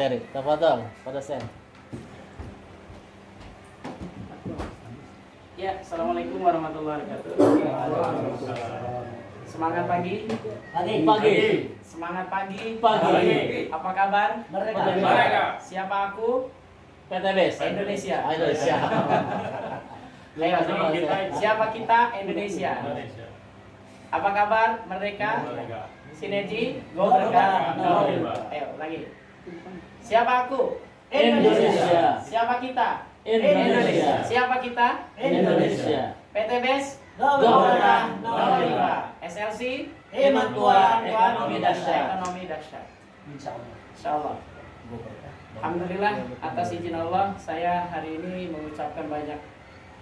materi. Tafadhol, pada sen. Ya, assalamualaikum warahmatullahi wabarakatuh. Semangat pagi. Pagi. Semangat pagi. Pagi. Apa kabar? Mereka. Siapa aku? PTBS. Indonesia. Indonesia. Ayo, siapa kita? Indonesia. Apa kabar? Mereka. Sinergi. Go mereka. No. Ayo, lagi. Siapa aku? Indonesia. Siapa kita? Indonesia. Siapa kita? Indonesia. PTBS. Go mereka. No riba. SLC. Iman kuat, ekonomi dahsyat. Ekonomi dahsyat. Insyaallah. Alhamdulillah, atas izin Allah saya hari ini mengucapkan banyak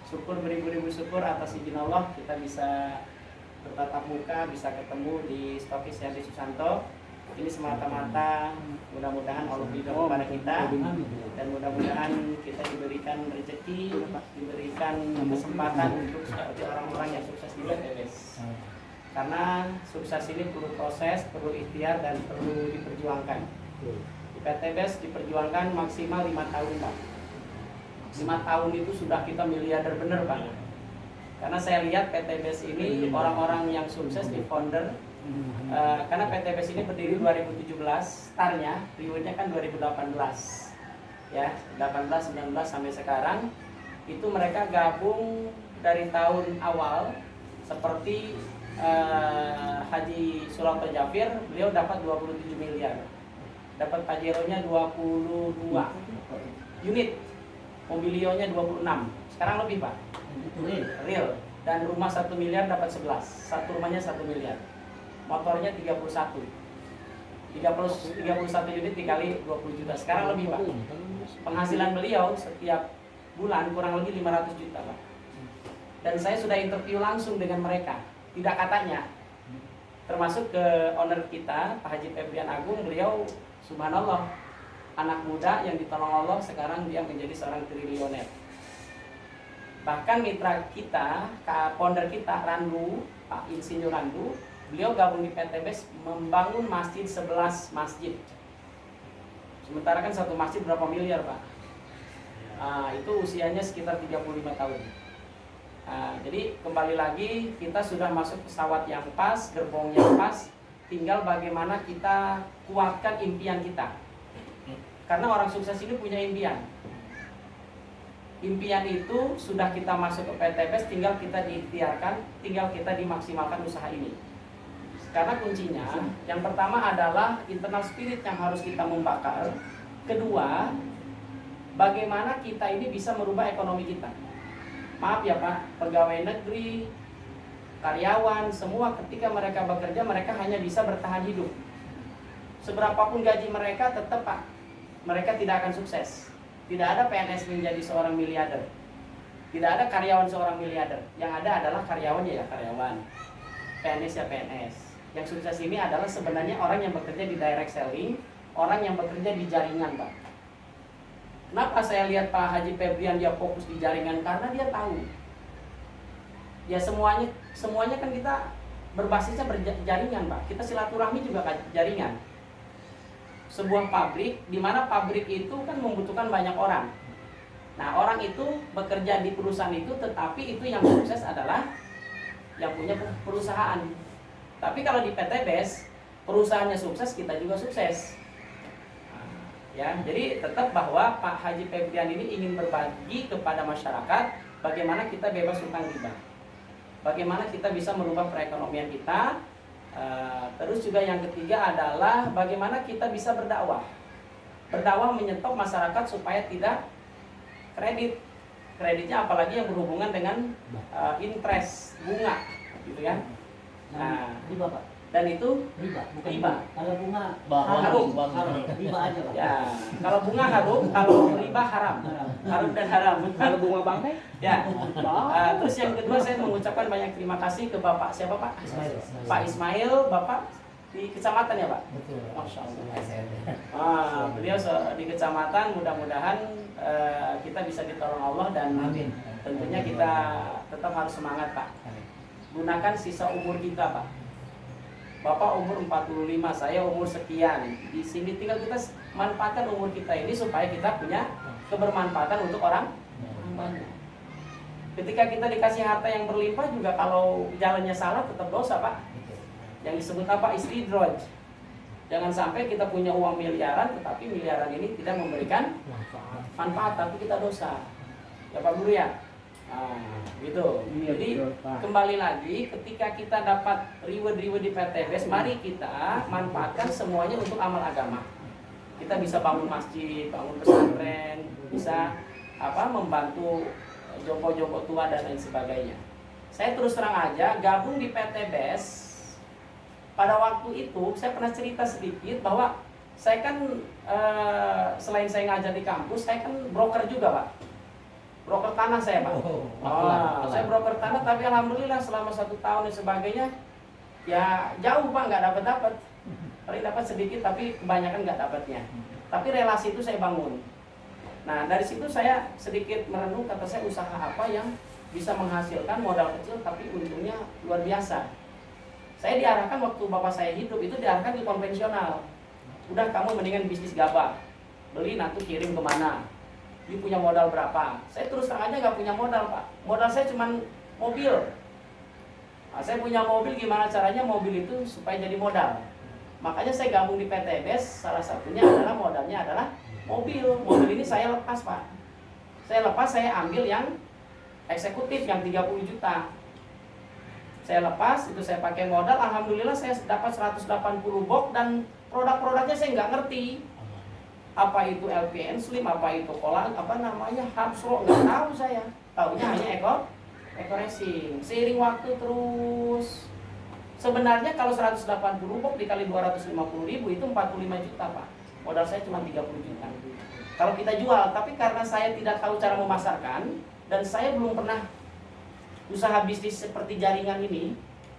syukur, beribu-ribu syukur atas izin Allah kita bisa bertatap muka, bisa ketemu di Stokis Yandi Susanto. Ini semata-mata mudah-mudahan Allah ridho kepada kita dan mudah-mudahan kita diberikan rezeki, diberikan kesempatan untuk seperti orang-orang yang sukses di PTBS. Karena sukses ini perlu proses, perlu ikhtiar dan perlu diperjuangkan. Di PTBS diperjuangkan maksimal 5 tahun, Pak. 5 tahun itu sudah kita miliarder bener, Pak. Karena saya lihat PTBS ini orang-orang yang sukses di founder. Karena PTBS ini berdiri 2017, startnya, rewardnya kan 2018, ya 18, 19 sampai sekarang. Itu mereka gabung dari tahun awal seperti Haji Sulato Jafir, beliau dapat 27 miliar, dapat Pajero-nya 22 unit, Mobilio-nya 26, sekarang lebih, Pak, real. Dan rumah 1 miliar dapat 11, satu rumahnya 1 miliar. Motornya 31 unit dikali 20 juta. Sekarang lebih, Pak. Penghasilan beliau setiap bulan kurang lebih 500 juta, Pak. Dan saya sudah interview langsung dengan mereka. Tidak katanya. Termasuk ke owner kita, Pak Haji Febrian Agung, beliau subhanallah, anak muda yang ditolong Allah, sekarang dia menjadi seorang triliuner. Bahkan mitra kita, founder kita, Randu, Pak Insinyur Randu, beliau gabung di PTBS membangun masjid 11 masjid. Sementara kan satu masjid berapa miliar, Pak? Itu usianya sekitar 35 tahun. Jadi kembali lagi kita sudah masuk pesawat yang pas, gerbong yang pas. Tinggal bagaimana kita kuatkan impian kita. Karena orang sukses ini punya impian. Impian itu sudah kita masuk ke PTBS, tinggal kita diikhtiarkan, tinggal kita dimaksimalkan usaha ini. Karena kuncinya, yang pertama adalah internal spirit yang harus kita membakar. Kedua, bagaimana kita ini bisa merubah ekonomi kita. Maaf ya, Pak, pegawai negeri, karyawan, semua ketika mereka bekerja, mereka hanya bisa bertahan hidup. Seberapapun gaji mereka, tetap, Pak, mereka tidak akan sukses. Tidak ada PNS menjadi seorang miliarder. Tidak ada karyawan seorang miliarder. Yang ada adalah karyawannya ya karyawan, PNS ya PNS. Yang sukses ini adalah sebenarnya orang yang bekerja di direct selling, orang yang bekerja di jaringan, Pak. Kenapa saya lihat Pak Haji Febrian dia fokus di jaringan? Karena dia tahu. Ya semuanya kan kita berbasisnya berjaringan, Pak. Kita silaturahmi juga jaringan. Sebuah pabrik, di mana pabrik itu kan membutuhkan banyak orang. Nah, orang itu bekerja di perusahaan itu, tetapi itu yang sukses adalah yang punya perusahaan. Tapi kalau di PTBS, perusahaannya sukses, kita juga sukses. Ya, jadi tetap bahwa Pak Haji Febrian ini ingin berbagi kepada masyarakat bagaimana kita bebas hutang riba. Bagaimana kita bisa merubah perekonomian kita. Terus juga yang ketiga adalah bagaimana kita bisa berdakwah. Berdakwah menyetop masyarakat supaya tidak kredit. Kreditnya apalagi yang berhubungan dengan interest, bunga, gitu kan. Nah, riba, Pak. Dan itu Riba, bukan riba. Kalau bunga Harum. riba aja, Pak. Ya, kalau bunga harum, kalau riba haram. Harum dan haram. Kalau bunga bangkai? Ya. Terus yang kedua saya mengucapkan banyak terima kasih ke Bapak siapa, Pak? Pak Ismail, Bapak di kecamatan ya, Pak? Betul. Masya Allah. Beliau di kecamatan, mudah-mudahan kita bisa ditolong Allah dan Amin. tentunya kita tetap harus semangat, Pak. Gunakan sisa umur kita, Pak. Bapak umur 45, saya umur sekian. Di sini tinggal kita manfaatkan umur kita ini supaya kita punya kebermanfaatan untuk orang banyak. Ketika kita dikasih harta yang berlimpah juga kalau jalannya salah tetap dosa, Pak. Yang disebut apa? Istidroj. Jangan sampai kita punya uang miliaran tetapi miliaran ini tidak memberikan manfaat tapi kita dosa. Ya Pak Guru ya? Nah, gitu. Jadi kembali lagi ketika kita dapat reward di PTBS, mari kita manfaatkan semuanya untuk amal agama. Kita bisa bangun masjid, bangun pesantren, bisa membantu jompo-jompo tua dan lain sebagainya. Saya terus terang aja gabung di PTBS. Pada waktu itu saya pernah cerita sedikit bahwa saya kan selain saya ngajar di kampus, saya kan broker juga, Pak. Broker tanah saya, Pak. Saya broker tanah, tapi alhamdulillah selama 1 tahun dan sebagainya ya jauh, Pak, nggak dapat. Paling dapat sedikit tapi kebanyakan nggak dapatnya. Tapi relasi itu saya bangun. Nah dari situ saya sedikit merenung, kata saya usaha apa yang bisa menghasilkan modal kecil tapi untungnya luar biasa. Saya diarahkan waktu bapak saya hidup itu diarahkan di konvensional. Udah kamu mendingan bisnis gabah, beli nanti kirim kemana. Dia punya modal berapa? Saya terus terang aja nggak punya modal, Pak. Modal saya cuma mobil. Nah, saya punya mobil, gimana caranya mobil itu supaya jadi modal? Makanya saya gabung di PTBS, salah satunya adalah modalnya adalah mobil. Mobil ini saya lepas, Pak. Saya lepas, saya ambil yang eksekutif yang 30 juta. Saya lepas, itu saya pakai modal, alhamdulillah saya dapat 180 box dan produk-produknya saya nggak ngerti. Apa itu LPN Slim, apa itu Kolang, Hapsro, nggak tahu saya. Taunya hanya Eko Racing. Seiring waktu terus, sebenarnya kalau 180 box dikali 250 ribu itu 45 juta, Pak. Modal saya cuma 30 juta. Kalau kita jual, tapi karena saya tidak tahu cara memasarkan dan saya belum pernah usaha bisnis seperti jaringan ini,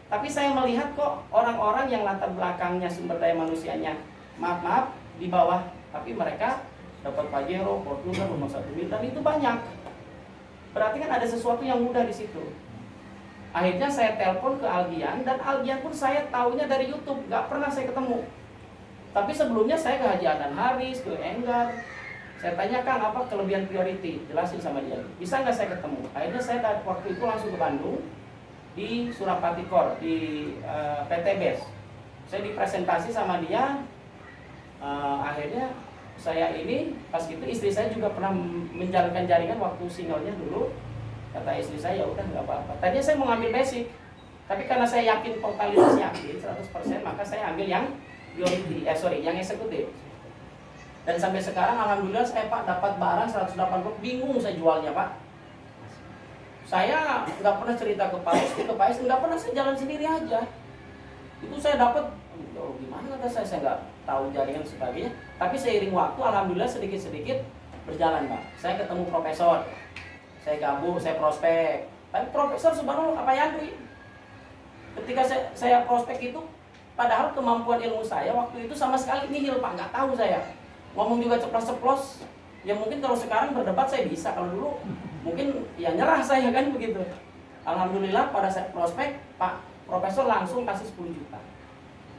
tapi saya melihat kok orang-orang yang latar belakangnya sumber daya manusianya maaf di bawah, tapi mereka dapat Pajero, Fortuner, rumah 1 miliar dan itu banyak. Berarti kan ada sesuatu yang mudah di situ. Akhirnya saya telepon ke Algian dan Algian pun saya taunya dari YouTube, nggak pernah saya ketemu. Tapi sebelumnya saya ke Haji Adnan Haris, ke Enggar. Saya tanyakan apa kelebihan priority, jelasin sama dia. Bisa nggak saya ketemu? Akhirnya saya waktu itu langsung ke Bandung di Surapati Core di PTBS. Saya dipresentasi sama dia. Akhirnya saya ini pas gitu istri saya juga pernah menjalankan jaringan waktu singlenya dulu. Kata istri saya ya udah nggak apa-apa. Tadinya saya mau ngambil basic, tapi karena saya yakin totalitas yakin 100%, maka saya ambil yang priority, yang eksekutif. Dan sampai sekarang alhamdulillah saya, Pak, dapat barang 180, bingung saya jualnya, Pak. Saya nggak pernah cerita ke Pak Is, nggak pernah, saya jalan sendiri aja. Itu saya dapat, gimana kata saya nggak tahu jaringan sebagainya. Tapi seiring waktu alhamdulillah sedikit-sedikit berjalan, Pak. Saya ketemu profesor, saya gabung, saya prospek. Tapi profesor subhanallah apa Yandri. Ketika saya prospek itu, padahal kemampuan ilmu saya waktu itu sama sekali nihil, Pak, nggak tahu saya. Ngomong juga ceplos-ceplos, ya mungkin kalau sekarang berdebat saya bisa, kalau dulu mungkin ya nyerah saya kan begitu. Alhamdulillah pada saat prospek, Pak Profesor langsung kasih 10 juta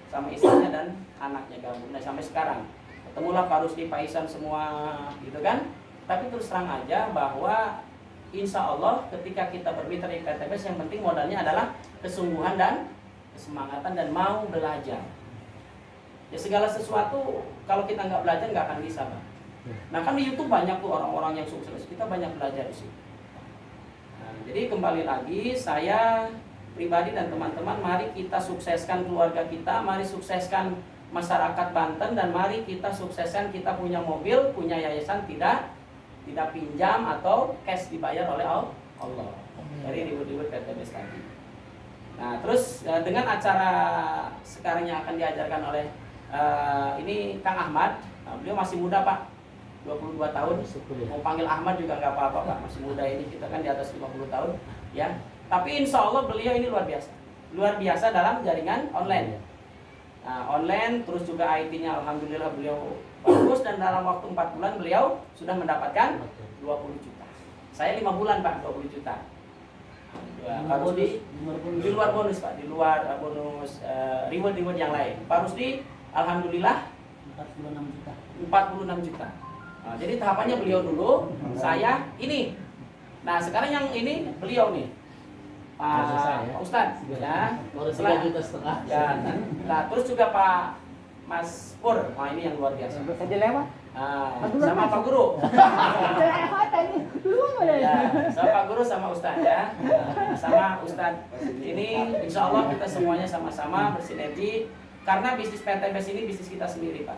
sama istrinya dan anaknya gabung. Nah sampai sekarang ketemulah Pak Rusdi, Pak Isan semua gitu kan. Tapi terus terang aja bahwa insya Allah ketika kita bermitra di PTBS yang penting modalnya adalah kesungguhan dan kesemangatan dan mau belajar. Ya segala sesuatu kalau kita nggak belajar nggak akan bisa, Pak. Nah kan di YouTube banyak tuh orang-orang yang sukses, kita banyak belajar di situ. Nah, jadi kembali lagi saya pribadi dan teman-teman, mari kita sukseskan keluarga kita, mari sukseskan masyarakat Banten, dan mari kita sukseskan kita punya mobil, punya yayasan, tidak pinjam atau cash dibayar oleh Allah. Dari ribut-ribut PTBS tadi. Nah terus dengan acara sekarang yang akan diajarkan oleh ini Kang Ahmad, beliau masih muda, Pak, 22 tahun. Mau panggil Ahmad juga nggak apa-apa, Pak, masih muda ini, kita kan di atas 50 tahun ya. Tapi insya Allah beliau ini luar biasa dalam jaringan online. Nah, online terus juga IT-nya alhamdulillah beliau bagus, dan dalam waktu 4 bulan beliau sudah mendapatkan 20 juta. Saya 5 bulan, Pak, 20 juta. Harus di luar bonus, Pak, di luar bonus reward yang lain. Pak Rusdi alhamdulillah 4 bulan 6 juta. 46 juta. Nah, jadi tahapannya beliau dulu, saya ini. Nah sekarang yang ini beliau nih, Pak Ustadz, ya. Baru 3,5 juta. Ya, nah terus juga Pak Mas Pur, wah ini yang luar biasa. Saja lewat. Sama Pak Guru. Lewat tadi. Ya, sama Pak Guru sama Ustadz ya. Sama Ustadz. Ini insya Allah kita semuanya sama-sama bersinergi. Karena bisnis PTBS ini bisnis kita sendiri Pak.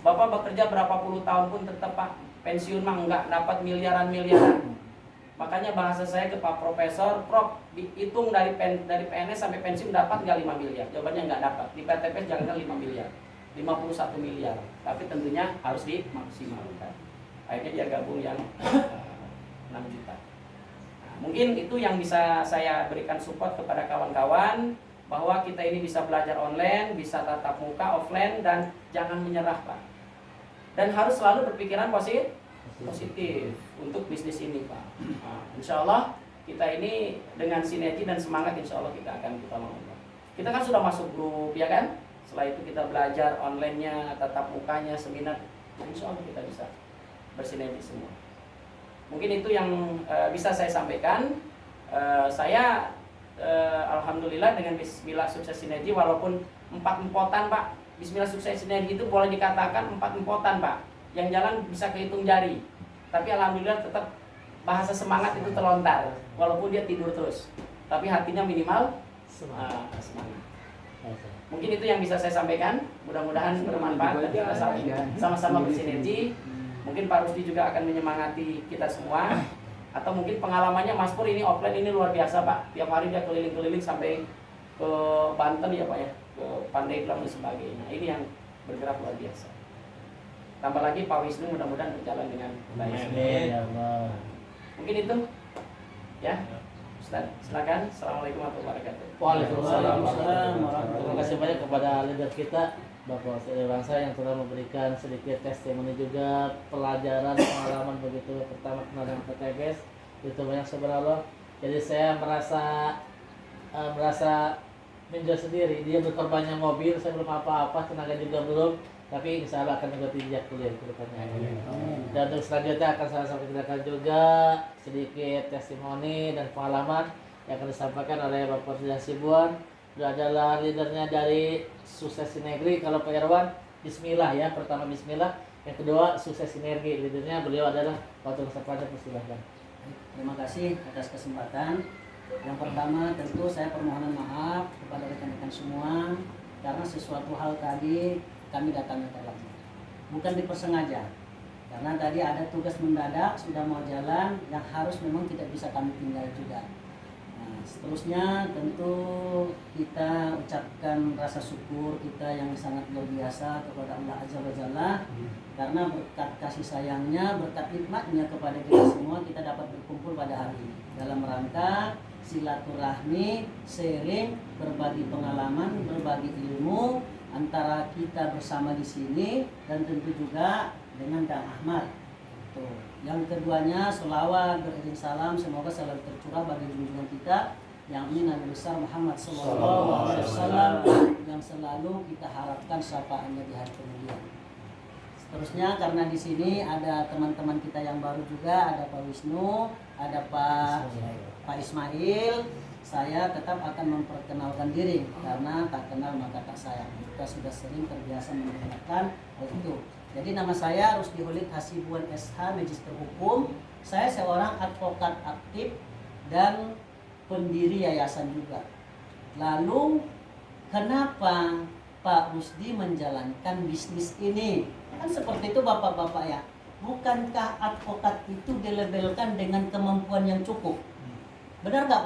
Bapak bekerja berapa puluh tahun pun tetap Pak pensiun mah nggak dapat miliaran-miliaran. Makanya bahasa saya ke Pak Profesor, Prof, dihitung dari PNS sampai pensiun dapat nggak 5 miliar? Jawabannya nggak dapat. Di PTBS jangan 5 miliar, 51 miliar. Tapi tentunya harus dimaksimalkan. Akhirnya dia gabung yang 6 juta. Nah, mungkin itu yang bisa saya berikan support kepada kawan-kawan, bahwa kita ini bisa belajar online, bisa tatap muka, offline, dan jangan menyerah Pak. Dan harus selalu berpikiran positif untuk bisnis ini Pak. Nah, insya Allah kita ini dengan sinergi dan semangat insya Allah kita akan lakukan. Kita kan sudah masuk grup ya kan. Setelah itu kita belajar online-nya, tatap mukanya, seminar. Insya Allah kita bisa bersinergi semua. Mungkin itu yang bisa saya sampaikan. Saya alhamdulillah dengan Bismillah Sukses Sinergi, walaupun 4 empotan Pak. Bismillah Sukses Sinergi itu boleh dikatakan 4 empotan Pak. Yang jalan bisa kehitung jari, tapi alhamdulillah tetap bahasa semangat itu terlontar, walaupun dia tidur terus, tapi hatinya minimal semangat. Mungkin itu yang bisa saya sampaikan. Mudah-mudahan bermanfaat dan kita sama-sama bersinergi. Mungkin Pak Rusdi juga akan menyemangati kita semua. Atau mungkin pengalamannya Mas Pur ini offline ini luar biasa Pak. Tiap hari dia keliling-keliling sampai ke Banten ya Pak ya, ke Pandeglang dan sebagainya. Ini yang bergerak luar biasa. Tambah lagi Pak Wisnu mudah-mudahan berjalan dengan baik. Amin ya Allah. Mungkin itu ya. Ustaz, silakan. Assalamualaikum warahmatullahi wabarakatuh. Waalaikumsalam. Terima kasih banyak kepada leader kita Bapak Seri Bangsa yang telah memberikan sedikit testimoni juga, pelajaran, pengalaman begitu pertama kenal dengan PTBS. Itu banyak subhanallah. Jadi saya merasa menjual sendiri. Dia berkorbannya mobil, saya belum apa-apa, tenaga juga belum. Tapi insya Allah akan mengikuti jejak kuliah ke depannya. Dan untuk selanjutnya akan saya sampaikan juga sedikit testimoni dan pengalaman yang akan disampaikan oleh Bapak Rizal Sibuan. Dia adalah leadernya dari Sukses Sinergi. Kalau Pak Irwan, Bismillah ya, pertama Bismillah, yang kedua Sukses Sinergi. Leadernya beliau adalah Pak Rizal. Silahkan. Terima kasih atas kesempatan. Yang pertama tentu saya permohonan maaf kepada rekan-rekan semua karena sesuatu hal tadi kami datangnya terlambat, bukan dipersengaja, karena tadi ada tugas mendadak sudah mau jalan yang harus memang tidak bisa kami tinggal juga. Nah, seterusnya tentu kita ucapkan rasa syukur kita yang sangat luar biasa kepada Allah Azza wa Jalla, karena berkat kasih sayangnya, berkat nikmatnya kepada kita semua kita dapat berkumpul pada hari ini dalam rangka silaturahmi, sharing, berbagi pengalaman, berbagi ilmu antara kita bersama di sini, dan tentu juga dengan Kang Ahmad. Tuh. Yang keduanya selawat beriring salam semoga selalu tercurah bagi junjungan kita yang ini Nabi besar Muhammad sallallahu alaihi wasallam yang selalu kita harapkan syafaatnya di hari kemudian. Seterusnya karena di sini ada teman-teman kita yang baru juga, ada Pak Wisnu, ada Pak Ismail. Saya tetap akan memperkenalkan diri karena tak kenal maka tak sayang. Kita sudah sering terbiasa menggunakan hal itu. Jadi nama saya Rusdi Holid Hasibuan SH, Magister Hukum. Saya seorang advokat aktif dan pendiri yayasan juga. Lalu kenapa Pak Rusdi menjalankan bisnis ini? Kan seperti itu Bapak-bapak ya. Bukankah advokat itu dilabelkan dengan kemampuan yang cukup? Benar nggak Pak?